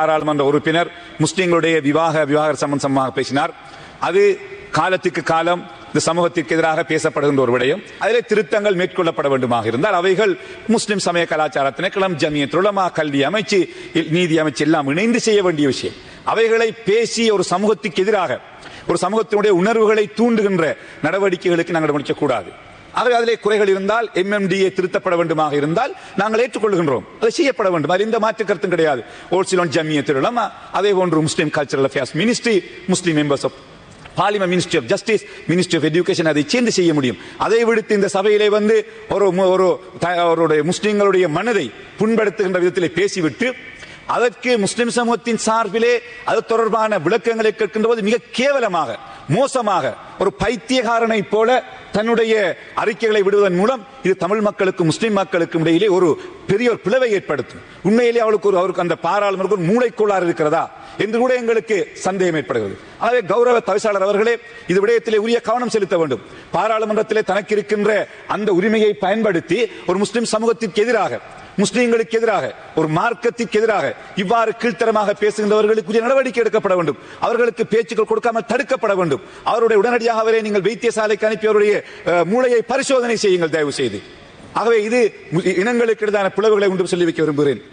பாராளுமன்ற உறுப்பினர் முஸ்லிம்களுடைய விவாக சம்பந்தமாக பேசினார். அது காலத்துக்கு காலம் இந்த சமூகத்திற்கு எதிராக பேசப்படுகின்ற ஒரு விடயம். அதிலே திருத்தங்கள் மேற்கொள்ளப்பட வேண்டுமாக இருந்தால் அவைகள் முஸ்லிம் சமய கலாச்சார திணைக்களம், ஜமியத் உலமா, கல்வி அமைச்சு, நீதி அமைச்சு எல்லாம் இணைந்து செய்ய வேண்டிய விஷயம். அவைகளை பேசி ஒரு சமூகத்துக்கு எதிராக ஒரு சமூகத்தினுடைய உணர்வுகளை தூண்டுகின்ற நடவடிக்கைகளுக்கு நாங்கள் முடிக்கக்கூடாது. ஆகவே அதிலே குறைகள் இருந்தால் MMDA திருத்தப்பட வேண்டுமாக இருந்தால் நாங்கள் ஏற்றுக்கொள்கின்றோம். அது செய்யப்பட வேண்டும். அதில் எந்த மாற்று கருத்தும் கிடையாது. ஓல்சிலோன் ஜமியத் உலமா, அதே போன்று Muslim cultural affairs ministry, Muslim members of parliament, ministry of justice, ministry of education அதை சேர்ந்து செய்ய முடியும். அதை விடுத்து இந்த சபையிலே வந்து ஒரு முஸ்லிம்களுடைய மனதை புண்படுத்துகின்ற விதத்திலே பேசிவிட்டு அதற்கு முஸ்லிம் சமூகத்தின் சார்பிலே அது தொடர்பான விளக்கங்களை கேட்கின்ற போது மிக கேவலமாக, மோசமாக, ஒரு பைத்தியகாரனை போல தன்னுடைய அறிக்கைகளை விடுவதன் மூலம் இது தமிழ் மக்களுக்கும் முஸ்லிம் மக்களுக்கும் இடையிலே ஒரு பெரிய ஒரு பிளவை ஏற்படுத்தும். உண்மையிலே அவருக்கு அந்த பாராளுமன்ற ஒரு மூளைக்கோளாறு இருக்கிறதா என்று கூட எங்களுக்கு சந்தேகம் ஏற்படுகிறது. ஆகவே கௌரவ தவிசாளர் அவர்களே, இது விடயத்திலே உரிய கவனம் செலுத்த வேண்டும். பாராளுமன்றத்திலே தனக்கு இருக்கின்ற அந்த உரிமையை பயன்படுத்தி ஒரு முஸ்லிம் சமூகத்திற்கு எதிராக, முஸ்லிம்களுக்கு எதிராக, ஒரு மார்க்கத்திற்கு எதிராக இவ்வாறு கீழ்த்தரமாக பேசுகின்றவர்களுக்கு நடவடிக்கை எடுக்கப்பட வேண்டும். அவர்களுக்கு பேச்சுக்கள் கொடுக்காமல் தடுக்கப்பட வேண்டும். அவருடைய உடனடியாக அவரை நீங்கள் வைத்தியசாலைக்கு அனுப்பி அவருடைய மூளையை பரிசோதனை செய்யுங்கள் தயவு செய்து. ஆகவே இது இனங்களுக்கு எதிரான பிளவுகளை உண்டு சொல்லி வைக்க விரும்புகிறேன்.